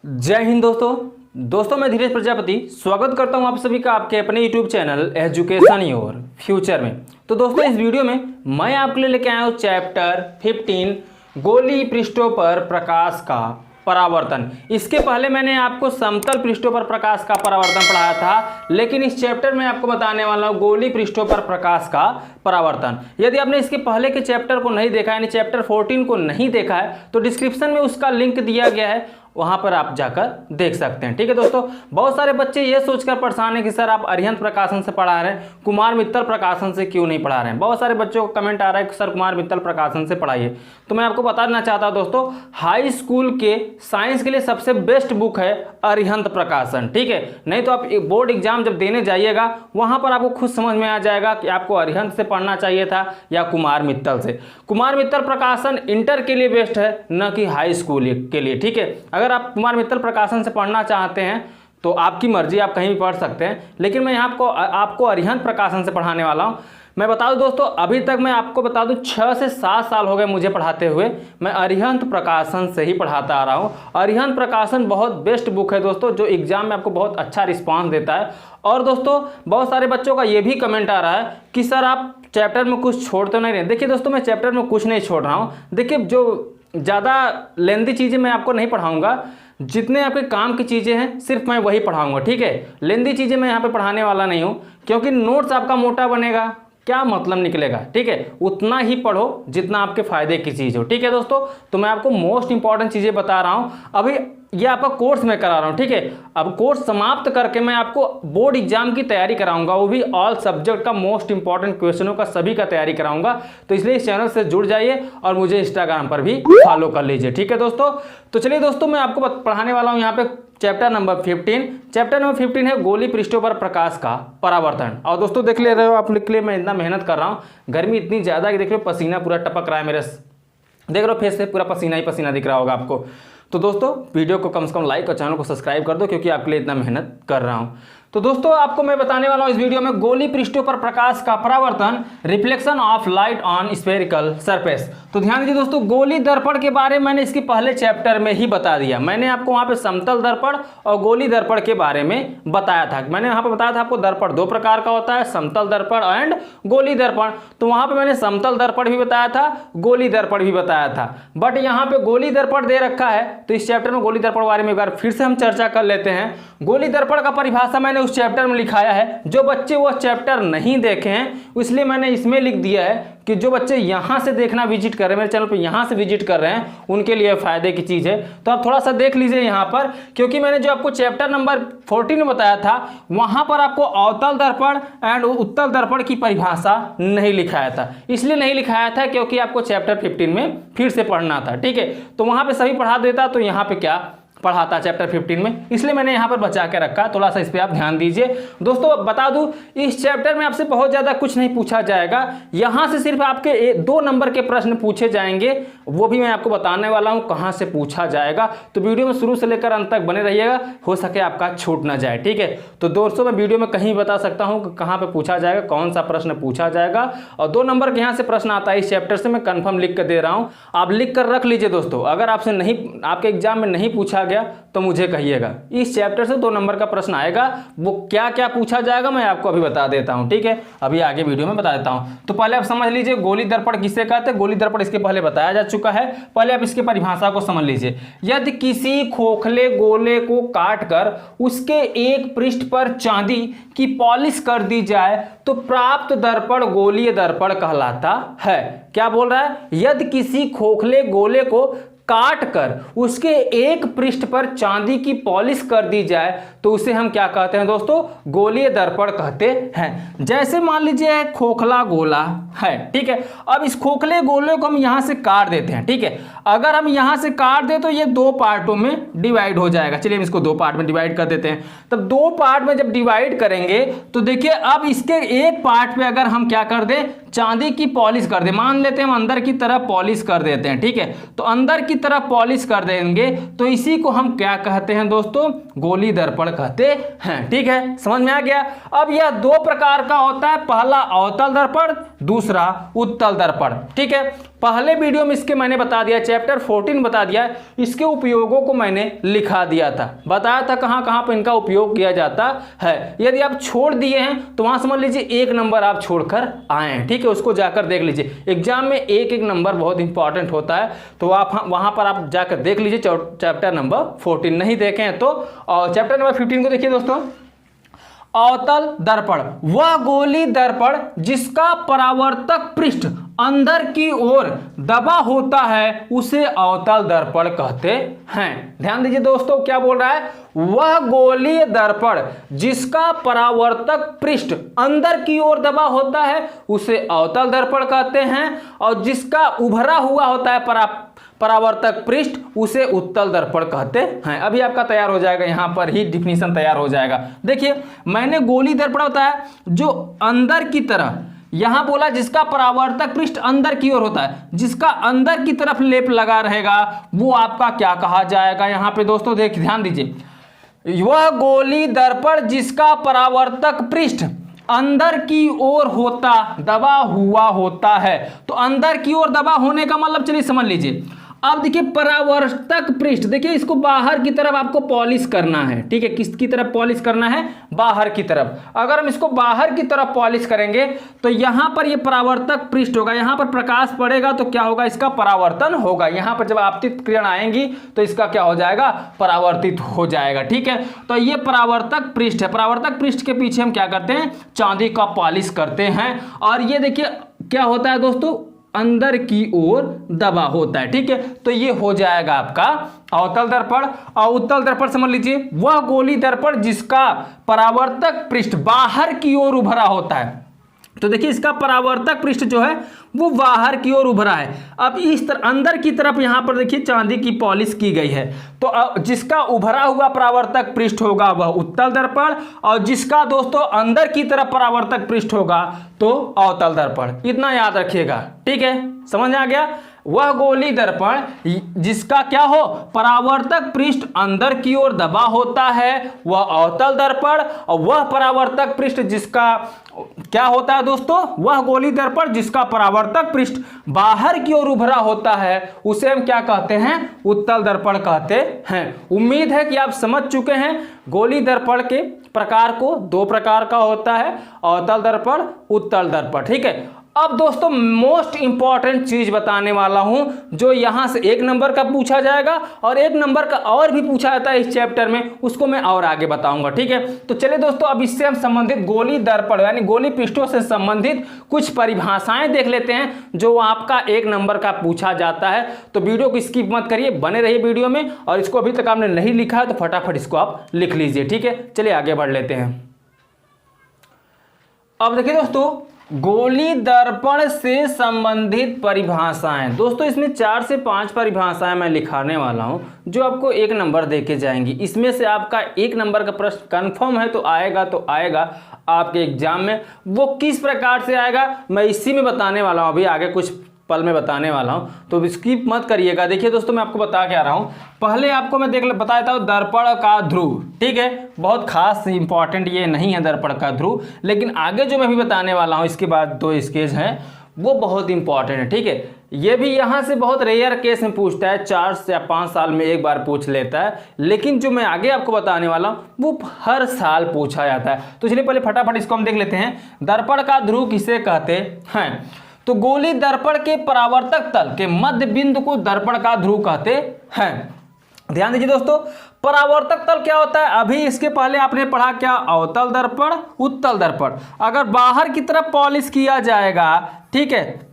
जय हिंद दोस्तों मैं धीरज प्रजापति स्वागत करता हूं आप सभी का आपके अपने YouTube channel education your future में। तो दोस्तों इस वीडियो में मैं आपके लिए लेके आया हूं चैप्टर 15 गोली पृष्ठों पर प्रकाश का परावर्तन। इसके पहले मैंने आपको समतल पृष्ठों पर प्रकाश का परावर्तन पढ़ाया था, लेकिन इस चैप्टर में आपको बताने वाला हूं गोली पृष्ठों पर प्रकाश का परावर्तन। यदि आपने इसके पहले के चैप्टर को नहीं देखा यानी चैप्टर 14 को नहीं देखा है तो डिस्क्रिप्शन में उसका लिंक दिया गया है, वहां पर आप जाकर देख सकते हैं। ठीक है दोस्तों, बहुत सारे बच्चे ये सोचकर परेशान हैं कि सर आप अरिहंत प्रकाशन से पढ़ा रहे हैं, कुमार मित्तल प्रकाशन से क्यों नहीं पढ़ा रहे हैं। बहुत सारे बच्चों को कमेंट आ रहा है कि सर कुमार मित्तल प्रकाशन से पढ़ाइए। तो मैं आपको बताना चाहता हूं दोस्तों, हाई स्कूल के साइंस के लिए सबसे बेस्ट बुक है अरिहंत प्रकाशन। ठीक है, नहीं तो आप बोर्ड एग्जाम जब देने जाइएगा वहां पर आपको खुद समझ में आ जाएगा कि आपको अरिहंत से पढ़ना चाहिए था या कुमार मित्तल से। कुमार मित्तल प्रकाशन इंटर के लिए बेस्ट है, न कि हाई स्कूल के लिए। ठीक है, अगर आप कुमार मित्तल प्रकाशन से पढ़ना चाहते हैं तो आपकी मर्जी, आप कहीं भी पढ़ सकते हैं, लेकिन मैं यहाँ आपको अरिहंत प्रकाशन से पढ़ाने वाला हूँ। मैं बता दूं दोस्तों, अभी तक मैं आपको बता दूं 6 से 7 साल हो गए मुझे पढ़ाते हुए, मैं अरिहंत प्रकाशन से ही पढ़ाता आ रहा हूं। अरिहंत प्रकाशन बहुत बेस्ट बुक है दोस्तों, जो एग्जाम में आपको बहुत अच्छा रिस्पांस देता है। और दोस्तों बहुत सारे बच्चों का ये भी कमेंट आ रहा है कि सर आप चैप्टर में कुछ छोड़ तो नहीं रहे। देखिए दोस्तों, मैं चैप्टर में कुछ नहीं छोड़ रहा हूँ। देखिए, जो ज़्यादा लेंदी चीज़ें मैं आपको नहीं पढ़ाऊँगा, जितने आपके काम की चीज़ें हैं सिर्फ मैं वही पढ़ाऊँगा। ठीक है, लेंदी चीज़ें मैं यहाँ पे पढ़ाने वाला नहीं हूँ, क्योंकि नोट्स आपका मोटा बनेगा, क्या मतलब निकलेगा। ठीक है, उतना ही पढ़ो जितना आपके फायदे की चीज़ हो। ठीक है दोस्तों, तो मैं आपको मोस्ट इंपॉर्टेंट चीज़ें बता रहा हूँ। अभी ये आपका कोर्स मैं करा रहा हूँ। ठीक है, अब कोर्स समाप्त करके मैं आपको बोर्ड एग्जाम की तैयारी कराऊंगा, वो भी ऑल सब्जेक्ट का मोस्ट इंपॉर्टेंट क्वेश्चनों का सभी का तैयारी कराऊंगा। तो इसलिए इस चैनल से जुड़ जाइए और मुझे इंस्टाग्राम पर भी फॉलो कर लीजिए। ठीक है दोस्तों, तो चलिए दोस्तों मैं आपको पढ़ाने वाला हूँ यहाँ पे चैप्टर नंबर 15। चैप्टर नंबर 15 है गोली पृष्ठों पर प्रकाश का परावर्तन। और दोस्तों देख ले रहे हो आप, के लिए मैं इतना मेहनत कर रहा हूँ, गर्मी इतनी ज़्यादा है कि देख रहे हो पसीना पूरा टपक रहा है मेरे, देख रहे हो फेस से पूरा पसीना ही पसीना दिख रहा होगा आपको। तो दोस्तों वीडियो को कम से कम लाइक और चैनल को सब्सक्राइब कर दो, क्योंकि आपके लिए इतना मेहनत कर रहा हूँ। तो दोस्तों आपको मैं बताने वाला हूँ इस वीडियो में गोली पृष्ठों पर प्रकाश का परावर्तन, reflection of light on spherical surface. तो ध्यान दीजिए दोस्तों, गोली दर्पण के बारे में मैंने इसके पहले चैप्टर में ही बता दिया। मैंने आपको वहाँ पे समतल दर्पण और गोली दर्पण के बारे में बताया था। मैंने वहाँ पे बताया था आपको दर्पण 2 प्रकार का होता है, समतल दर्पण एंड गोली दर्पण। तो वहाँ पे मैंने समतल दर्पण भी बताया था, गोली दर्पण भी बताया था। बट यहाँ पे गोली दर्पण दे रखा है, तो इस चैप्टर में गोली दर्पण के बारे में एक बार फिर से हम चर्चा कर लेते हैं। गोली दर्पण का परिभाषा मैंने उस चैप्टर में लिखाया है, जो बच्चे वो चैप्टर नहीं देखे हैं इसलिए मैंने इसमें लिख दिया है कि जो बच्चे यहाँ से देखना विजिट कर रहे हैं, मेरे चैनल पे यहाँ से विजिट कर रहे हैं, उनके लिए फायदे की चीज़ है। तो आप थोड़ा सा देख लीजिए यहाँ पर, क्योंकि मैंने जो आपको चैप्टर नंबर 14 में बताया था वहाँ पर आपको अवतल दर्पण एंड उत्तल दर्पण की परिभाषा नहीं लिखाया था। इसलिए नहीं लिखाया था क्योंकि आपको चैप्टर 15 में फिर से पढ़ना था। ठीक है, तो वहाँ पर सभी पढ़ा देता, तो यहाँ पर क्या पढ़ाता चैप्टर 15 में, इसलिए मैंने यहाँ पर बचा के रखा। थोड़ा सा इस पे आप ध्यान दीजिए दोस्तों। बता दूं, इस चैप्टर में आपसे बहुत ज़्यादा कुछ नहीं पूछा जाएगा, यहाँ से सिर्फ आपके 2 नंबर के प्रश्न पूछे जाएंगे, वो भी मैं आपको बताने वाला हूँ कहाँ से पूछा जाएगा। तो वीडियो में शुरू से लेकर अंत तक बने रहिएगा, हो सके आपका छूट ना जाए। ठीक है, तो दोस्तों मैं वीडियो में कहीं बता सकता हूँ कि कहाँ पर पूछा जाएगा, कौन सा प्रश्न पूछा जाएगा। और 2 नंबर के यहाँ से प्रश्न आता है इस चैप्टर से, मैं कन्फर्म लिख कर दे रहा हूँ, आप लिख कर रख लीजिए दोस्तों। अगर आपसे नहीं, आपके एग्जाम में नहीं पूछा तो मुझे कहिएगा। इस चैप्टर से 2 नंबर का प्रश्न आएगा, वो क्या क्या पूछा जाएगा मैं आपको अभी बता देता हूं। ठीक है, अभी आगे वीडियो में बता देता हूं। तो पहले आप समझ लीजिए गोली दर्पण किसे कहते हैं। गोली दर्पण इसके पहले बताया जा चुका है, पहले आप इसकी परिभाषा को समझ लीजिए। यदि किसी खोखले गोले को काटकर उसके एक पृष्ठ पर चांदी की पॉलिश कर दी जाए तो प्राप्त दर्पण गोलीय दर्पण कहलाता है। क्या बोल रहा है, यदि किसी खोखले गोले को काट कर उसके एक पृष्ठ पर चांदी की पॉलिश कर दी जाए तो उसे हम क्या कहते हैं दोस्तों, गोलीय दर्पण कहते हैं। जैसे मान लीजिए खोखला गोला है, ठीक है, अब इस खोखले गोले को हम यहां से काट देते हैं। ठीक है, अगर हम यहां से काट दें तो ये 2 पार्टों में डिवाइड हो जाएगा। चलिए हम इसको 2 पार्ट में डिवाइड कर देते हैं। तब 2 पार्ट में जब डिवाइड करेंगे तो देखिए, अब इसके एक पार्ट पे अगर हम क्या कर दें, चांदी की पॉलिश कर दे, मान लेते हैं हम अंदर की तरफ पॉलिश कर देते हैं। ठीक है, तो अंदर की तरफ पॉलिश कर देंगे तो इसी को हम क्या कहते हैं दोस्तों, गोली दर्पण कहते हैं। ठीक है, समझ में आ गया। अब यह 2 प्रकार का होता है, पहला अवतल दर्पण, दूसरा उत्तल दर्पण। ठीक है, पहले वीडियो में इसके मैंने बता दिया, चैप्टर 14 बता दिया, इसके उपयोगों को मैंने लिखा दिया था, बताया था कहाँ कहाँ पर इनका उपयोग किया जाता है। यदि आप छोड़ दिए हैं तो वहाँ समझ लीजिए 1 नंबर आप छोड़कर आए हैं, ठीक है, उसको जाकर देख लीजिए। एग्जाम में एक एक नंबर बहुत इंपॉर्टेंट होता है, तो आप वहाँ पर आप जाकर देख लीजिए चैप्टर नंबर 14 नहीं देखें हैं तो। और चैप्टर नंबर 15 को देखिए दोस्तों, अवतल दर्पण, वह गोली दर्पण जिसका परावर्तक पृष्ठ अंदर की ओर दबा होता है उसे अवतल दर्पण कहते हैं। ध्यान दीजिए दोस्तों, क्या बोल रहा है, वह गोलीय दर्पण जिसका परावर्तक पृष्ठ अंदर की ओर दबा होता है उसे अवतल दर्पण कहते हैं, और जिसका उभरा हुआ होता है परावर्तक पृष्ठ उसे उत्तल दर्पण कहते हैं। अभी आपका तैयार हो जाएगा, यहां पर ही डिफिनीशन तैयार हो जाएगा। देखिए मैंने गोली दर्पण बताया जो अंदर की तरफ, यहां बोला जिसका परावर्तक पृष्ठ अंदर की ओर होता है, जिसका अंदर की तरफ लेप लगा रहेगा वो आपका क्या कहा जाएगा। यहां पे दोस्तों देखिए, ध्यान दीजिए, वह गोली दर्पण जिसका परावर्तक पृष्ठ अंदर की ओर होता दबा हुआ होता है। तो अंदर की ओर दबा होने का मतलब चलिए समझ लीजिए। अब देखिए परावर्तक पृष्ठ, देखिए इसको बाहर की तरफ आपको पॉलिश करना है, ठीक है, किसकी तरफ पॉलिश करना है, बाहर की तरफ। अगर हम इसको बाहर की तरफ पॉलिश करेंगे तो यहां पर ये परावर्तक पृष्ठ होगा, यहां पर प्रकाश पड़ेगा तो क्या होगा, इसका परावर्तन होगा। यहां पर जब आपतित किरण आएंगी तो इसका क्या हो जाएगा, परावर्तित हो जाएगा, ठीक है। तो ये परावर्तक पृष्ठ है, परावर्तक पृष्ठ के पीछे हम क्या करते हैं, चांदी का पॉलिश करते हैं। और ये देखिए क्या होता है दोस्तों, अंदर की ओर दबा होता है, ठीक है। तो ये हो जाएगा आपका अवतल दर्पण। और उत्तल दर्पण समझ लीजिए, वह गोली दर्पण जिसका परावर्तक पृष्ठ बाहर की ओर उभरा होता है। तो देखिए इसका परावर्तक पृष्ठ जो है वो बाहर की ओर उभरा है। अब इस तरह अंदर की तरफ यहां पर देखिए चांदी की पॉलिश की गई है, तो जिसका उभरा हुआ परावर्तक पृष्ठ होगा वह उत्तल दर्पण, और जिसका दोस्तों अंदर की तरफ परावर्तक पृष्ठ होगा तो अवतल दर्पण। इतना याद रखिएगा, ठीक है, समझ आ गया। वह गोली दर्पण जिसका क्या हो, परावर्तक पृष्ठ अंदर की ओर दबा होता है वह अवतल दर्पण, और वह परावर्तक पृष्ठ जिसका क्या होता है दोस्तों, वह गोली दर्पण जिसका परावर्तक पृष्ठ बाहर की ओर उभरा होता है उसे हम क्या कहते हैं, उत्तल दर्पण कहते हैं। उम्मीद है कि आप समझ चुके हैं गोली दर्पण के प्रकार को, 2 प्रकार का होता है, अवतल दर्पण, उत्तल दर्पण, ठीक है। अब दोस्तों मोस्ट इंपॉर्टेंट चीज बताने वाला हूं जो यहां से 1 नंबर का पूछा जाएगा और 1 नंबर का और भी पूछा जाता है इस चैप्टर में, उसको मैं और आगे बताऊंगा, ठीक है। तो चलिए दोस्तों अब इससे हम संबंधित गोली दर्पण यानी गोली पृष्ठों से संबंधित कुछ परिभाषाएं देख लेते हैं जो आपका 1 नंबर का पूछा जाता है। तो वीडियो को स्किप मत करिए, बने रहिए वीडियो में, और इसको अभी तक आपने नहीं लिखा है तो फटाफट इसको आप लिख लीजिए, ठीक है। चलिए आगे बढ़ लेते हैं। अब देखिए दोस्तों, गोली दर्पण से संबंधित परिभाषाएं, दोस्तों इसमें 4 से 5 परिभाषाएं मैं लिखाने वाला हूं जो आपको 1 नंबर देके जाएंगी। इसमें से आपका 1 नंबर का प्रश्न कंफर्म है तो आएगा आपके एग्जाम में। वो किस प्रकार से आएगा मैं इसी में बताने वाला हूं, अभी आगे कुछ पल में बताने वाला हूं, तो स्किप मत करिएगा। देखिए दोस्तों मैं आपको बता के आ रहा हूं, पहले आपको मैं बता देता हूं दर्पण का ध्रुव, ठीक है, बहुत खास इंपॉर्टेंट ये नहीं है दर्पण का ध्रुव, लेकिन आगे जो मैं भी बताने वाला हूं इसके बाद 2 स्केच हैं वो बहुत इंपॉर्टेंट है, ठीक है। ये भी यहाँ से बहुत रेयर केस में पूछता है, 4 से 5 साल में एक बार पूछ लेता है, लेकिन जो मैं आगे आपको बताने वाला हूँ वो हर साल पूछा जाता है। तो चलिए पहले फटाफट इसको हम देख लेते हैं, दर्पण का ध्रुव किसे कहते हैं। तो गोली दर्पण के परावर्तक तल के मध्य बिंदु को दर्पण का ध्रुव कहते हैं। ध्यान दीजिए दोस्तों, परावर्तक तल क्या होता है, अभी इसके पहले आपने पढ़ा क्या, अवतल दर्पण, उत्तल दर्पण। अगर बाहर की तरफ पॉलिश किया जाएगा, ठीक है,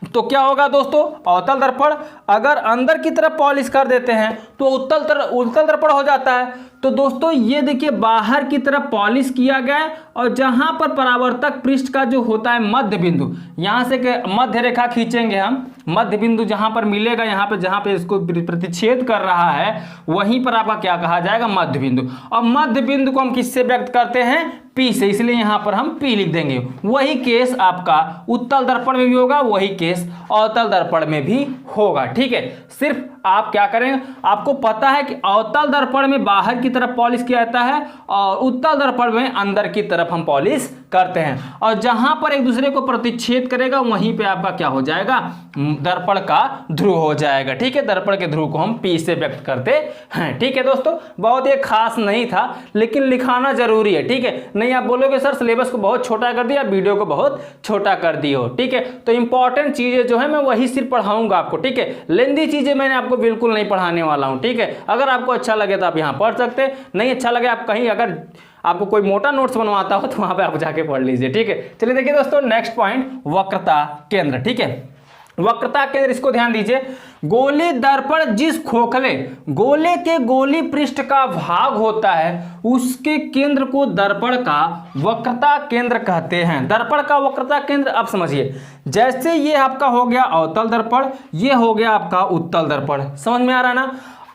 तो क्या होगा दोस्तों, अवतल दर्पण। अगर अंदर की तरफ पॉलिश कर देते हैं तो उत्तल दर्पण हो जाता है। तो दोस्तों ये देखिए बाहर की तरफ पॉलिश किया गया है, और जहां पर परावर्तक पृष्ठ का जो होता है मध्य बिंदु, यहां से मध्य रेखा खींचेंगे हम, मध्य बिंदु जहां पर मिलेगा, यहाँ पे जहां पे इसको प्रतिच्छेद कर रहा है वहीं पर आपका क्या कहा जाएगा, मध्य बिंदु। और मध्य बिंदु को हम किससे व्यक्त करते हैं, पी से, इसलिए यहां पर हम पी लिख देंगे। वही केस आपका उत्तल दर्पण में भी होगा, वही केस अवतल दर्पण में भी होगा, ठीक है। सिर्फ आप क्या करें, आपको पता है कि अवतल दर्पण में बाहर की तरफ पॉलिश किया जाता है और उत्तल दर्पण में अंदर की तरफ हम पॉलिश करते हैं, और जहां पर एक दूसरे को प्रतिच्छेद करेगा वहीं पे आपका क्या हो जाएगा, दर्पण का ध्रुव हो जाएगा। ठीक है, दर्पण के ध्रुव को हम P से व्यक्त करते हैं। ठीक है दोस्तों, बहुत ही खास नहीं था लेकिन लिखाना जरूरी है। ठीक है, नहीं आप बोलोगे सर सिलेबस को बहुत छोटा कर दिया, वीडियो को बहुत छोटा कर दी हो। ठीक है, तो इंपॉर्टेंट चीजें जो है मैं वही सिर्फ पढ़ाऊंगा आपको। ठीक है, लेंदी चीजें मैंने आपको बिल्कुल नहीं पढ़ाने वाला हूं। ठीक है, अगर आपको अच्छा लगे तो आप यहाँ पढ़ सकते हैं, नहीं अच्छा लगे आप कहीं अगर आपको कोई मोटा नोट्स बनवाता हो तो वहां पे आप जाके पढ़ लीजिए। ठीक है, चलिए देखिए दोस्तों नेक्स्ट पॉइंट, वक्रता केंद्र। ठीक है, वक्रता केंद्र, इसको ध्यान दीजिए, गोली दर्पण जिस खोखले गोले के गोली पृष्ठ का भाग होता है उसके केंद्र को दर्पण का वक्रता केंद्र कहते हैं। दर्पण का वक्रता केंद्र, अब समझिए, जैसे ये आपका हो गया अवतल दर्पण, ये हो गया आपका उत्तल दर्पण, समझ में आ रहा ना।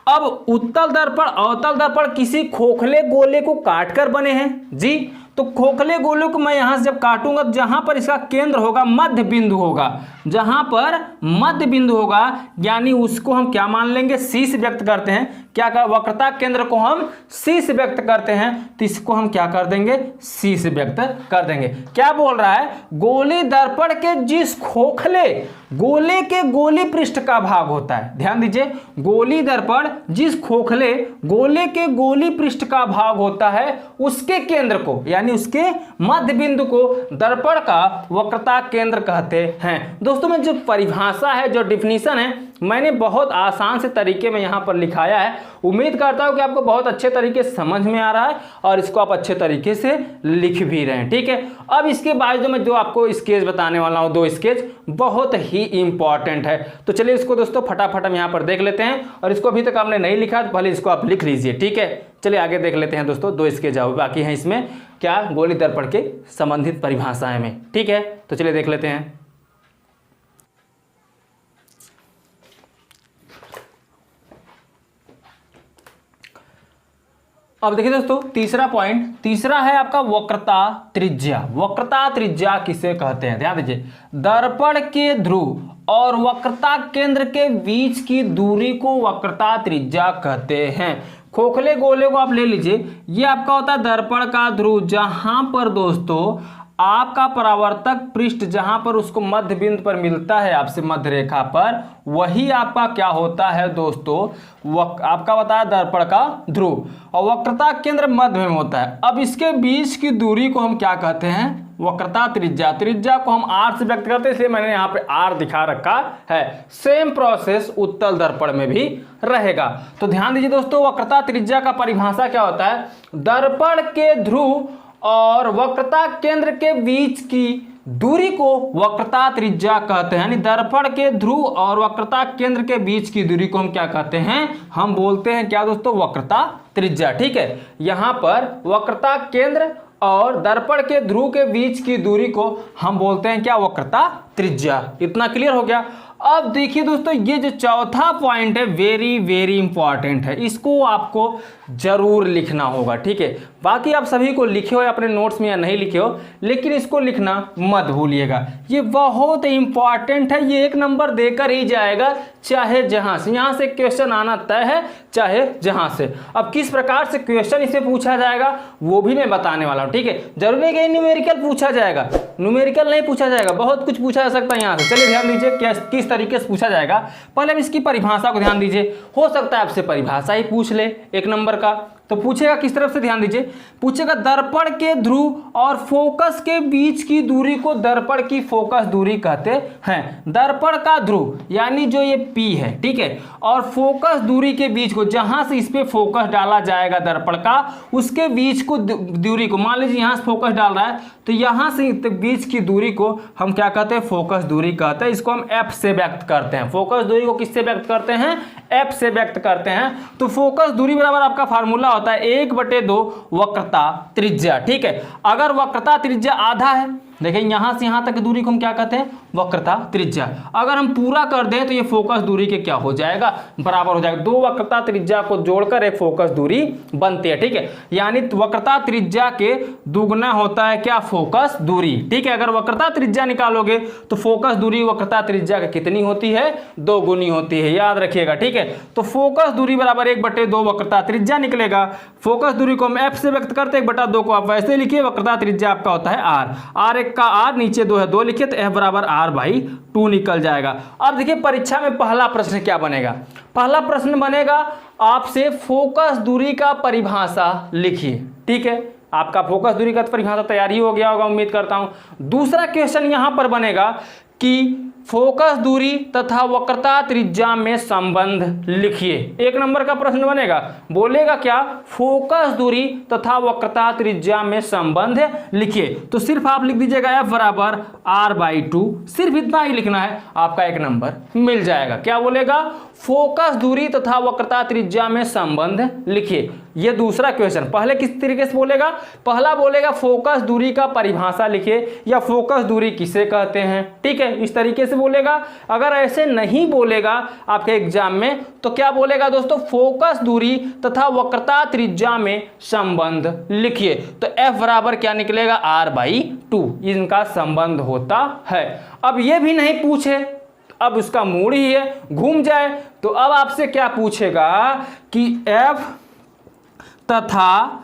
अब उत्तल दर्पण अवतल दर्पण किसी खोखले गोले को काटकर बने हैं जी, तो खोखले गोले को मैं यहां से जब काटूंगा, जहां पर इसका केंद्र होगा मध्य बिंदु होगा, जहां पर मध्य बिंदु होगा यानी उसको हम क्या मान लेंगे, C से व्यक्त करते हैं। क्या कर, वक्रता केंद्र को हम C से व्यक्त करते हैं, तो इसको हम क्या कर देंगे, C से व्यक्त कर देंगे। क्या बोल रहा है, गोली दर्पण के जिस खोखले गोले के गोली पृष्ठ का भाग होता है, ध्यान दीजिए, गोली दर्पण जिस खोखले गोले के गोली पृष्ठ का भाग होता है उसके केंद्र को यानी उसके मध्य बिंदु को दर्पण का वक्रता केंद्र कहते हैं। दोस्तों में जो परिभाषा है, जो डिफिनीशन है, मैंने बहुत आसान से तरीके में यहाँ पर लिखाया है। उम्मीद करता हूँ कि आपको बहुत अच्छे तरीके से समझ में आ रहा है और इसको आप अच्छे तरीके से लिख भी रहे हैं। ठीक है, अब इसके बाद मैं जो आपको स्केच बताने वाला हूँ, 2 स्केच बहुत ही इंपॉर्टेंट है, तो चलिए इसको दोस्तों फटाफट हम यहाँ पर देख लेते हैं, और इसको अभी तक आपने नहीं लिखा तो पहले इसको आप लिख लीजिए। ठीक है, चलिए आगे देख लेते हैं दोस्तों, 2 स्केच बाकी हैं इसमें क्या, गोली दर्पण के संबंधित परिभाषाएं में। ठीक है, तो चलिए देख लेते हैं। अब देखिए दोस्तों तीसरा पॉइंट, तीसरा है आपका वक्रता त्रिज्या। वक्रता त्रिज्या किसे कहते हैं, ध्यान दीजिए, दर्पण के ध्रुव और वक्रता केंद्र के बीच की दूरी को वक्रता त्रिज्या कहते हैं। खोखले गोले को आप ले लीजिए, ये आपका होता है दर्पण का ध्रुव, जहां पर दोस्तों आपका परावर्तक पृष्ठ जहां पर उसको मध्य बिंदु पर मिलता है आपसे मध्य रेखा पर, वही आपका क्या होता है दोस्तों, आपका बताया दर्पण का ध्रुव, और वक्रता केंद्र मध्य में होता है। अब इसके बीच की दूरी को हम क्या कहते हैं, वक्रता त्रिज्या। त्रिज्या को हम R से व्यक्त करते हैं, इसलिए मैंने यहाँ पे R दिखा रखा है। सेम प्रोसेस उत्तल दर्पण में भी रहेगा। तो ध्यान दीजिए दोस्तों, वक्रता त्रिज्या का परिभाषा क्या होता है, दर्पण के ध्रुव और वक्रता केंद्र के बीच की दूरी को वक्रता त्रिज्या कहते हैं। यानी दर्पण के ध्रुव और वक्रता केंद्र के बीच की दूरी को हम क्या कहते हैं, हम बोलते हैं क्या दोस्तों, वक्रता त्रिज्या। ठीक है, यहां पर वक्रता केंद्र और दर्पण के ध्रुव के बीच की दूरी को हम बोलते हैं क्या, वक्रता त्रिज्या। इतना क्लियर हो गया। अब देखिए दोस्तों, ये जो चौथा पॉइंट है वेरी वेरी इंपॉर्टेंट है, इसको आपको जरूर लिखना होगा। ठीक है, बाकी आप सभी को लिखे हो अपने नोट्स में या नहीं लिखे हो, लेकिन इसको लिखना मत भूलिएगा, ये बहुत इंपॉर्टेंट है, ये 1 नंबर देकर ही जाएगा, चाहे जहां से, यहां से क्वेश्चन आना तय है, चाहे जहां से। अब किस प्रकार से क्वेश्चन इसे पूछा जाएगा वो भी मैं बताने वाला हूं। ठीक है, जरूरी नहीं कि न्यूमेरिकल पूछा जाएगा, न्यूमेरिकल नहीं पूछा जाएगा, बहुत कुछ पूछा जा सकता है यहाँ से। चलिए ध्यान दीजिए किस तरीके से पूछा जाएगा। पहले हम इसकी परिभाषा को ध्यान दीजिए, हो सकता है आपसे परिभाषा ही पूछ ले 1 नंबर का, तो पूछेगा किस तरफ से, ध्यान दीजिए, पूछेगा दर्पण के ध्रुव और फोकस के बीच की दूरी को दर्पण की फोकस दूरी कहते हैं। दर्पण का ध्रुव यानी जो ये P है, ठीक है, और फोकस दूरी के बीच को, जहां से इस पे फोकस डाला जाएगा दर्पण का, उसके बीच को दूरी को, मान लीजिए यहां से फोकस डाल रहा है तो यहां से बीच की दूरी को हम क्या कहते हैं, फोकस दूरी कहते हैं। इसको हम F से व्यक्त करते हैं। फोकस दूरी को किससे व्यक्त करते हैं, F से व्यक्त करते हैं। तो फोकस दूरी बराबर आपका फार्मूला होता है 1/2 वक्रता त्रिज्या। ठीक है, अगर वक्रता त्रिज्या आधा है, देखिए यहां से यहां तक की दूरी को हम क्या कहते हैं, वक्रता त्रिज्या। अगर हम पूरा कर दें तो ये फोकस दूरी के क्या हो जाएगा, बराबर हो जाएगा। 2 वक्रता त्रिज्या को जोड़कर एक फोकस दूरी बनती है। ठीक है, यानी वक्रता त्रिज्या के दुगना होता है क्या, फोकस दूरी। ठीक है, अगर वक्रता त्रिज्या निकालोगे तो फोकस दूरी वक्रता त्रिज्या की कितनी होती है, 2 गुनी होती है, याद रखिएगा। ठीक है, तो फोकस दूरी बराबर 1/2 वक्रता त्रिज्या निकलेगा। फोकस दूरी को हम एफ से व्यक्त करते हैं, 1/2 को आप वैसे लिखिए, वक्रता त्रिज्या आपका होता है आर, आर एक का आर, नीचे 2 है 2 लिखिए, तो एफ बराबर r/2 निकल जाएगा। अब देखिए परीक्षा में पहला प्रश्न क्या बनेगा, पहला प्रश्न बनेगा आपसे फोकस दूरी का परिभाषा लिखिए। ठीक है, आपका फोकस दूरी का परिभाषा तैयार ही हो गया होगा उम्मीद करता हूं। दूसरा क्वेश्चन यहां पर बनेगा कि फोकस दूरी तथा वक्रता त्रिज्या में संबंध लिखिए। 1 नंबर का प्रश्न बनेगा, बोलेगा क्या, फोकस दूरी तथा वक्रता त्रिज्या में संबंध लिखिए। तो सिर्फ आप लिख दीजिएगा f बराबर r/2, सिर्फ इतना ही लिखना है, आपका 1 नंबर मिल जाएगा। क्या बोलेगा, फोकस दूरी तथा वक्रता त्रिज्या में संबंध लिखिए। ये दूसरा क्वेश्चन। पहले किस तरीके से बोलेगा, पहला बोलेगा फोकस दूरी का परिभाषा लिखिए या फोकस दूरी किसे कहते हैं। ठीक है, इस तरीके से बोलेगा। अगर ऐसे नहीं बोलेगा आपके एग्जाम में तो क्या बोलेगा दोस्तों, फोकस दूरी तथा वक्रता त्रिज्या में संबंध लिखिए। तो f बराबर क्या निकलेगा, r/2, इनका संबंध होता है। अब ये भी नहीं पूछे, अब उसका मूड ही है घूम जाए, तो अब आपसे क्या पूछेगा कि f तथा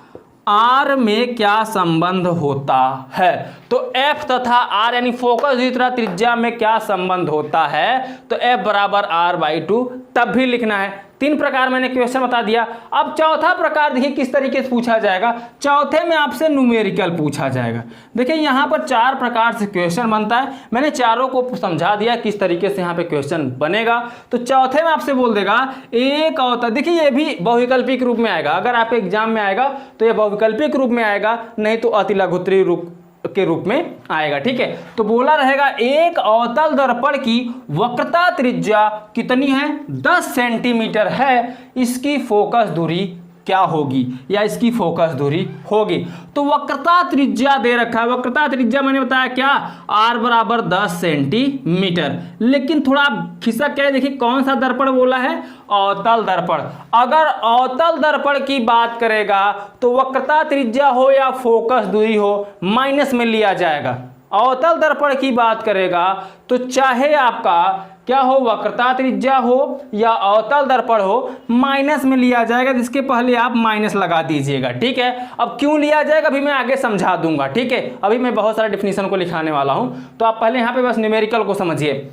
R में क्या संबंध होता है। तो F तथा R यानी फोकस दूरी तथा त्रिज्या में क्या संबंध होता है, तो F बराबर r/2 तब भी लिखना है। 3 प्रकार मैंने क्वेश्चन बता दिया। अब चौथा प्रकार देखिए किस तरीके से पूछा जाएगा। चौथे में आपसे न्यूमेरिकल पूछा जाएगा। देखिए यहाँ पर 4 प्रकार से क्वेश्चन बनता है, मैंने चारों को समझा दिया किस तरीके से यहाँ पे क्वेश्चन बनेगा। तो चौथे में आपसे बोल देगा एक अवतल, देखिए ये भी बहुविकल्पिक रूप में आएगा, अगर आपके एग्जाम में आएगा तो ये बहुविकल्पिक रूप में आएगा, नहीं तो अतिलघुत्तरीय रूप के रूप में आएगा। ठीक है, तो बोला रहेगा एक अवतल दर्पण की वक्रता त्रिज्या कितनी है, 10 सेंटीमीटर है, इसकी फोकस दूरी क्या होगी या इसकी फोकस दूरी होगी। तो वक्रता त्रिज्या दे रखा है, वक्रता त्रिज्या मैंने बताया क्या, r बराबर 10 सेंटीमीटर। लेकिन थोड़ा खिसक क्या है, देखिए कौन सा दर्पण बोला है, अवतल दर्पण। अगर अवतल दर्पण की बात करेगा तो वक्रता त्रिज्या हो या फोकस दूरी हो माइनस में लिया जाएगा। अवतल दर्पण की बात करेगा तो चाहे आपका क्या हो, वक्रता त्रिज्या हो या अवतल दर्पण हो, माइनस में लिया जाएगा, जिसके पहले आप माइनस लगा दीजिएगा। ठीक है, अब क्यों लिया जाएगा अभी मैं आगे समझा दूंगा। ठीक है, अभी मैं बहुत सारे डेफिनेशन को लिखाने वाला हूं, तो आप पहले यहां पे बस न्यूमेरिकल को समझिए।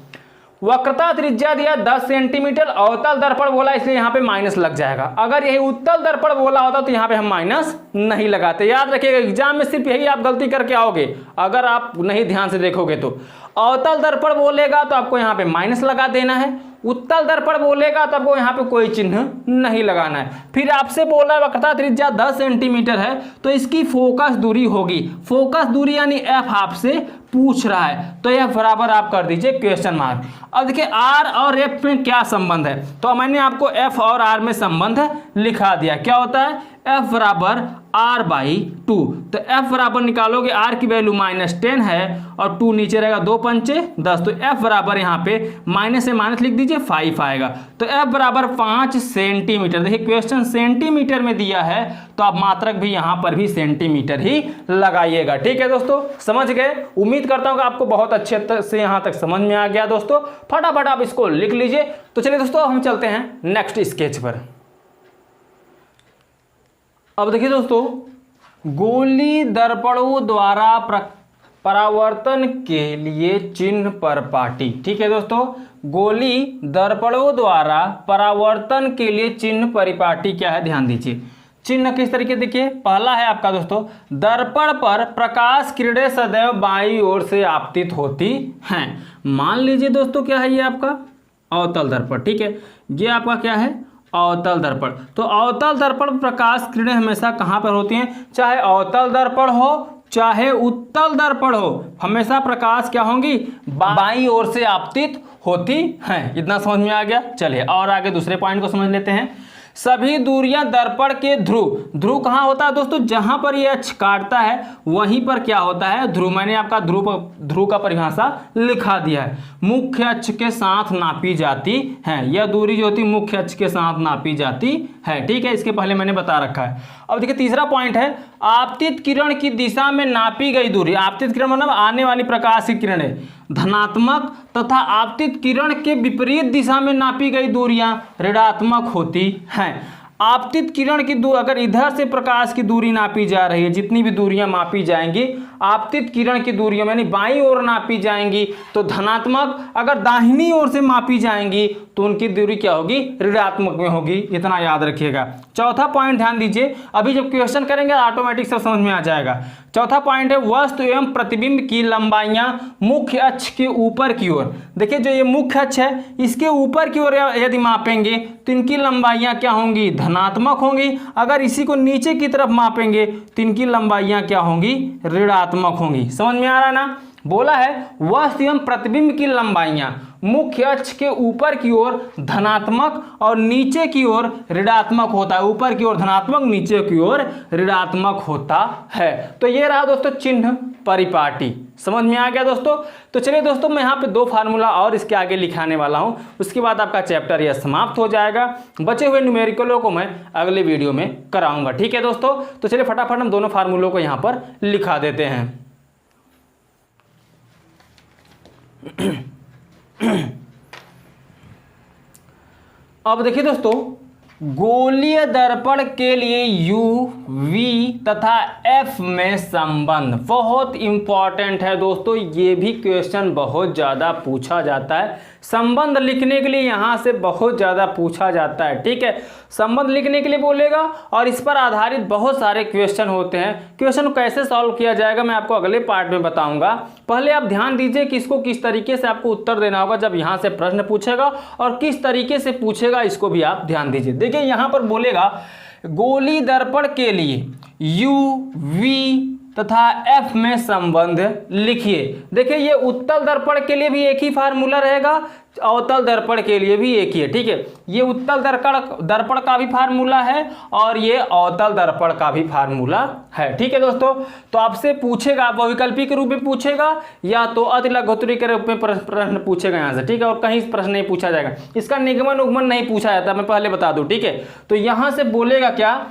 वक्रता त्रिज्या दिया 10 सेंटीमीटर, अवतल दर्पण बोला इसलिए यहाँ पे माइनस लग जाएगा। अगर यही उत्तल दर्पण बोला होता तो यहाँ पे हम माइनस नहीं लगाते। याद रखिएगा एग्जाम में सिर्फ यही आप गलती करके आओगे अगर आप नहीं ध्यान से देखोगे तो। अवतल दर्पण बोलेगा तो आपको यहाँ पे माइनस लगा देना है, उत्तल दर्पण बोलेगा तो आपको यहाँ पे कोई चिन्ह नहीं लगाना है। फिर आपसे बोला वक्रता त्रिज्या 10 सेंटीमीटर है तो इसकी फोकस दूरी होगी, फोकस दूरी यानी f आपसे पूछ रहा है, तो f बराबर आप कर दीजिए क्वेश्चन मार्क। अब देखिए r और f में क्या संबंध है, तो मैंने आपको f और r में संबंध लिखा दिया। क्या होता है, f बराबर r/2। तो f बराबर निकालोगे, r की वैल्यू -10 है और 2 नीचे रहेगा, 2 पंचे 10, तो f बराबर यहाँ पे माइनस से माइनस लिख दीजिए 5 आएगा। तो f बराबर 5 सेंटीमीटर। देखिए क्वेश्चन सेंटीमीटर में दिया है तो आप मात्रक भी यहाँ पर भी सेंटीमीटर ही लगाइएगा। ठीक है दोस्तों, समझ गए। उम्मीद करता हूँ कि आपको बहुत अच्छे से यहाँ तक समझ में आ गया। दोस्तों फटाफट आप इसको लिख लीजिए। तो चलिए दोस्तों हम चलते हैं नेक्स्ट स्केच पर। अब देखिए दोस्तों, गोली दर्पणों द्वारा परावर्तन के लिए चिन्ह परपाटी। ठीक है दोस्तों, गोली दर्पणों द्वारा परावर्तन के लिए चिन्ह परिपाटी क्या है, ध्यान दीजिए। चिन्ह किस तरीके देखिए, पहला है आपका दोस्तों, दर्पण पर प्रकाश किरणें सदैव बाईं ओर से आपतित होती हैं। मान लीजिए दोस्तों क्या है ये आपका अवतल दर्पण। ठीक है, ये आपका क्या है, अवतल दर्पण। तो अवतल दर्पण प्रकाश किरणें हमेशा कहाँ पर होती हैं, चाहे अवतल दर्पण हो चाहे उत्तल दर्पण हो, हमेशा प्रकाश क्या होंगी, बाईं ओर से आपतित होती हैं। इतना समझ में आ गया। चलिए और आगे दूसरे पॉइंट को समझ लेते हैं। सभी दूरियां दर्पण के ध्रुव कहाँ होता है दोस्तों, जहां पर ये अक्ष काटता है वहीं पर क्या होता है, ध्रुव। मैंने आपका ध्रुव का परिभाषा लिखा दिया है, मुख्य अक्ष के साथ नापी जाती है। यह दूरी जो होती है मुख्य अक्ष के साथ नापी जाती है। ठीक है, इसके पहले मैंने बता रखा है। अब देखिए तीसरा पॉइंट है, आपतित किरण की दिशा में नापी गई दूरी। आपतित किरण मतलब आने वाली प्रकाश की किरणें, धनात्मक तथा आपतित किरण के विपरीत दिशा में नापी गई दूरियां ऋणात्मक होती हैं। आपतित किरण की दूरी, अगर इधर से प्रकाश की दूरी नापी जा रही है, जितनी भी दूरियां मापी जाएंगी आपतित किरण की दूरियां यानी बाईं ओर नापी जाएंगी तो धनात्मक, अगर दाहिनी ओर से मापी जाएंगी तो उनकी दूरी क्या होगी, ऋणात्मक में होगी। इतना याद रखिएगा। चौथा पॉइंट ध्यान दीजिए, अभी जब क्वेश्चन करेंगे ऑटोमेटिक सब समझ में आ जाएगा। चौथा पॉइंट है वस्तु एवं प्रतिबिंब की लंबाइयां मुख्य अक्ष के ऊपर की ओर। देखिए जो ये मुख्य अक्ष है इसके ऊपर की ओर यदि मापेंगे तो इनकी लंबाइयां क्या होंगी, धनात्मक होंगी। अगर इसी को नीचे की तरफ मापेंगे तो इनकी लंबाइयां क्या होंगी, ऋणात्मक होंगी। समझ में आ रहा है ना। बोला है वस्तु एवं प्रतिबिंब की लंबाइयां मुख्य अक्ष के ऊपर की ओर धनात्मक और नीचे की ओर ऋणात्मक होता है। ऊपर की ओर धनात्मक, नीचे की ओर ऋणात्मक होता है। तो ये रहा दोस्तों चिन्ह परिपाटी। समझ में आ गया दोस्तों। तो चलिए दोस्तों मैं यहाँ पे 2 फार्मूला और इसके आगे लिखाने वाला हूँ, उसके बाद आपका चैप्टर यह समाप्त हो जाएगा। बचे हुए न्यूमेरिकलों को मैं अगले वीडियो में कराऊंगा। ठीक है दोस्तों। तो चलिए फटाफट हम दोनों फार्मूलों को यहाँ पर लिखा देते हैं। अब देखिए दोस्तों, गोलीय दर्पण के लिए यू, वी तथा एफ में संबंध बहुत इंपॉर्टेंट है दोस्तों। ये भी क्वेश्चन बहुत ज़्यादा पूछा जाता है। संबंध लिखने के लिए यहाँ से बहुत ज़्यादा पूछा जाता है। ठीक है, संबंध लिखने के लिए बोलेगा और इस पर आधारित बहुत सारे क्वेश्चन होते हैं। क्वेश्चन कैसे सॉल्व किया जाएगा मैं आपको अगले पार्ट में बताऊंगा। पहले आप ध्यान दीजिए कि इसको किस तरीके से आपको उत्तर देना होगा जब यहाँ से प्रश्न पूछेगा, और किस तरीके से पूछेगा इसको भी आप ध्यान दीजिए। देखिए यहाँ पर बोलेगा गोली दर्पण के लिए यू, वी तथा एफ में संबंध लिखिए। देखिए ये उत्तल दर्पण के लिए भी एक ही फार्मूला रहेगा, अवतल दर्पण के लिए भी एक ही है। ठीक है, ये उत्तल दर्पण का भी फार्मूला है और ये अवतल दर्पण का भी फार्मूला है। ठीक है दोस्तों। तो आपसे पूछेगा, वैकल्पिक रूप में पूछेगा या तो अतिलघुत्तरी के रूप में प्रश्न पूछेगा यहाँ से। ठीक है, और कहीं प्रश्न नहीं पूछा जाएगा। इसका निगमन उगमन नहीं पूछा जाता, मैं पहले बता दूं। ठीक है, तो यहाँ से बोलेगा क्या,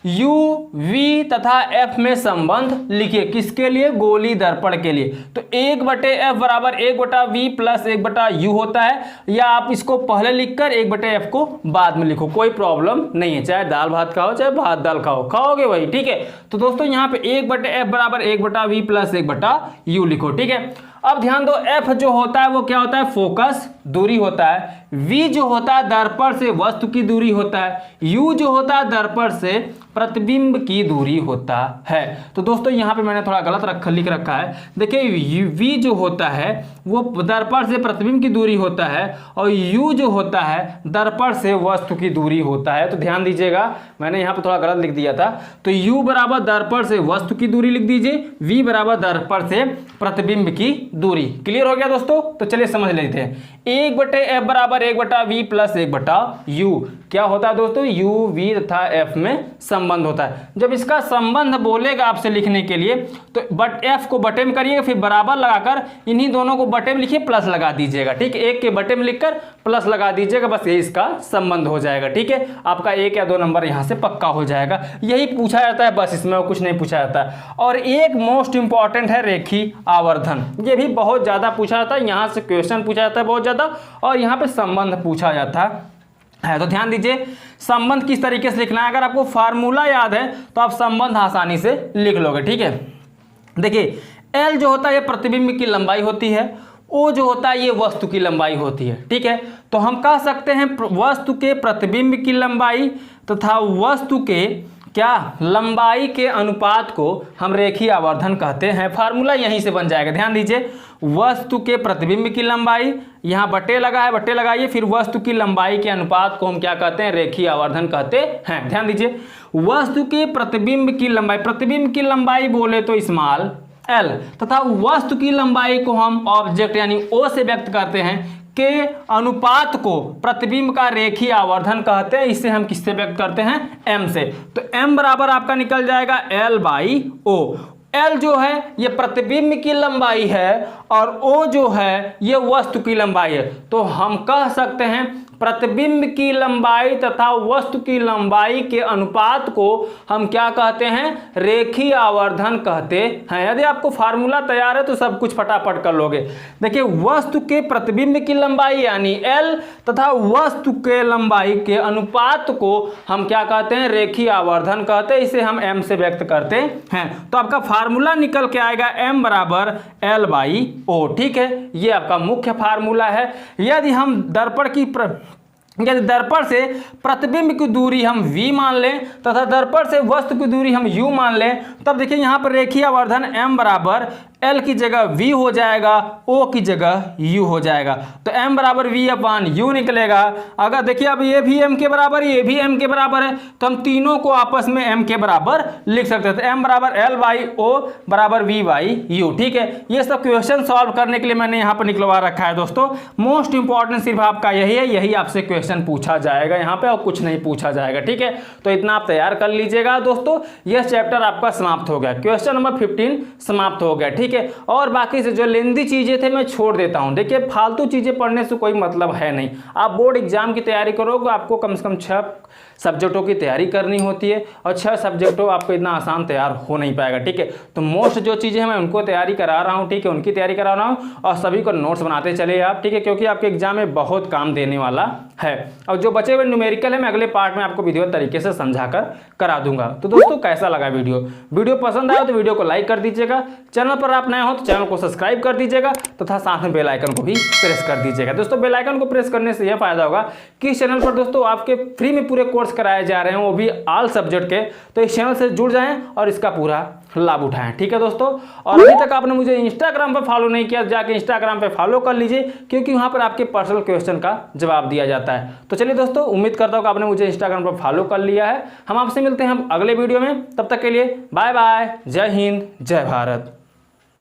यू, वी तथा एफ में संबंध लिखिए। किसके लिए, गोली दर्पण के लिए। तो 1/f बराबर 1/v प्लस 1/u होता है, या आप इसको पहले लिखकर 1/f को बाद में लिखो, कोई प्रॉब्लम नहीं है। चाहे दाल भात खाओ चाहे भात दाल खाओ, खाओगे वही। ठीक है, तो दोस्तों यहाँ पे 1/f बराबर 1/v प्लस 1/u लिखो। ठीक है, अब ध्यान दो, f जो होता है वो क्या होता है, फोकस दूरी होता है। v जो होता है दर्पण से वस्तु की दूरी होता है। u जो होता है दर्पण से प्रतिबिंब की दूरी होता है। तो दोस्तों यहाँ पे मैंने थोड़ा गलत लिख रखा है। देखिए v जो होता है वो दर्पण से प्रतिबिंब की दूरी होता है और u जो होता है दर्पण से वस्तु की दूरी होता है। तो ध्यान दीजिएगा, मैंने यहाँ पे थोड़ा गलत लिख दिया था। तो u बराबर दर्पण से वस्तु की दूरी लिख दीजिए, v बराबर दर्पण से प्रतिबिंब की दूरी। क्लियर हो गया दोस्तों। तो चलिए समझ लेते हैं। 1/f बराबर 1/v प्लस 1/u क्या होता है दोस्तों, u, v तथा f में संबंध होता है। जब इसका संबंध बोलेगा आपसे लिखने के लिए तो f को बटे में करिएगा, फिर बराबर लगाकर इन्हीं दोनों को बटे में लिखिए, प्लस लगा दीजिएगा। ठीक है, एक के बटे में लिखकर प्लस लगा दीजिएगा, बस ये इसका संबंध हो जाएगा। ठीक है, आपका 1 या 2 नंबर यहाँ से पक्का हो जाएगा। यही पूछा जाता है, बस इसमें कुछ नहीं पूछा जाता है। और एक मोस्ट इंपॉर्टेंट है रेखी आवर्धन, ये भी बहुत ज्यादा पूछा जाता है। यहाँ से क्वेश्चन पूछा जाता है बहुत ज्यादा, और यहाँ पे संबंध पूछा जाता है। तो ध्यान दीजिए संबंध किस तरीके से लिखना है। अगर आपको फार्मूला याद है तो आप संबंध आसानी से लिख लोगे। ठीक है, देखिए L जो होता है ये प्रतिबिंब की लंबाई होती है, O जो होता है ये वस्तु की लंबाई होती है। ठीक है, तो हम कह सकते हैं वस्तु के प्रतिबिंब की लंबाई तथा वस्तु के क्या लंबाई के अनुपात को हम रेखीय आवर्धन कहते हैं। फार्मूला यहीं से बन जाएगा। ध्यान दीजिए, वस्तु के प्रतिबिंब की लंबाई, यहाँ बटे लगा है, बटे लगाइए, फिर वस्तु की लंबाई के अनुपात को हम क्या कहते हैं, रेखीय आवर्धन कहते हैं। ध्यान दीजिए, वस्तु के प्रतिबिंब की लंबाई, प्रतिबिंब की लंबाई बोले तो स्मॉल l, तथा वस्तु की लंबाई को हम ऑब्जेक्ट यानी O से व्यक्त करते हैं के अनुपात को प्रतिबिंब का रेखीय आवर्धन कहते हैं। इससे हम किससे व्यक्त करते हैं, m से। तो m बराबर आपका निकल जाएगा L/O। L जो है ये प्रतिबिंब की लंबाई है और O जो है ये वस्तु की लंबाई है। तो हम कह सकते हैं प्रतिबिंब की लंबाई तथा वस्तु की लंबाई के अनुपात को हम क्या कहते हैं, रेखीय आवर्धन कहते हैं। यदि आपको फार्मूला तैयार है तो सब कुछ फटाफट कर लोगे। देखिए वस्तु के प्रतिबिंब की लंबाई यानी L तथा वस्तु के लंबाई के अनुपात को हम क्या कहते हैं, रेखीय आवर्धन कहते हैं। इसे हम m से व्यक्त करते हैं। तो आपका फार्मूला निकल के आएगा m बराबर L/O। ठीक है, ये आपका मुख्य फार्मूला है। यदि हम दर्पण से प्रतिबिंब की दूरी हम v मान लें तथा दर्पण से वस्तु की दूरी हम u मान लें, तब देखिए यहाँ पर रेखीय आवर्धन m बराबर L की जगह v हो जाएगा, O की जगह u हो जाएगा। तो m बराबर v/u निकलेगा। अगर देखिए अब ये भी m के बराबर, ये भी m के बराबर है, तो हम तीनों को आपस में m के बराबर लिख सकते हैं। तो m बराबर L/O बराबर v/u। ठीक है, ये सब क्वेश्चन सॉल्व करने के लिए मैंने यहाँ पर निकलवा रखा है दोस्तों। मोस्ट इंपॉर्टेंट सिर्फ आपका यही है, यही आपसे क्वेश्चन पूछा जाएगा यहाँ पे और कुछ नहीं पूछा जाएगा। ठीक है, तो इतना आप तैयार कर लीजिएगा दोस्तों। यह चैप्टर आपका समाप्त हो गया, क्वेश्चन नंबर 15 समाप्त हो गया। ठीक है, और बाकी से जो लेंदी चीजें थे मैं छोड़ देता हूं। देखिए फालतू चीजें पढ़ने से कोई मतलब है नहीं। आप बोर्ड एग्जाम की तैयारी करोगे, आपको कम से कम 6 सब्जेक्टों की तैयारी करनी होती है और 6 सब्जेक्टों आपको इतना आसान तैयार हो नहीं पाएगा। ठीक है, तो मोस्ट जो चीज़ें हैं मैं उनको तैयारी करा रहा हूँ। ठीक है, उनकी तैयारी करा रहा हूँ और सभी को नोट्स बनाते चले आप। ठीक है, क्योंकि आपके एग्जाम में बहुत काम देने वाला है। और जो बचे हुए न्यूमेरिकल है मैं अगले पार्ट में आपको विधिवत तरीके से समझा कर करा दूंगा। तो दोस्तों कैसा लगा वीडियो पसंद आया तो वीडियो को लाइक कर दीजिएगा। चैनल पर आप नए हो तो चैनल को सब्सक्राइब कर दीजिएगा तथा साथ में बेल आइकन को भी प्रेस कर दीजिएगा। दोस्तों बेल आइकन को प्रेस करने से यह फायदा होगा कि इस चैनल पर दोस्तों आपके फ्री में पूरे कोर्स कराए जा रहे हैं, वो भी ऑल सब्जेक्ट के। तो इस चैनल से जुड़ जाएं और इसका पूरा लाभ उठाएं। ठीक है दोस्तों, और अभी तक आपने मुझे इंस्टाग्राम पर फॉलो नहीं किया, जाके इंस्टाग्राम पे फॉलो कर लीजिए, क्योंकि वहां पर आपके पर्सनल क्वेश्चन का जवाब दिया जाता है। तो चलिए दोस्तों, उम्मीद करता हूं कि आपने मुझे इंस्टाग्राम पर फॉलो कर लिया है। हम आपसे मिलते हैं हम अगले वीडियो में, तब तक के लिए बाय बाय, जय हिंद, जय भारत।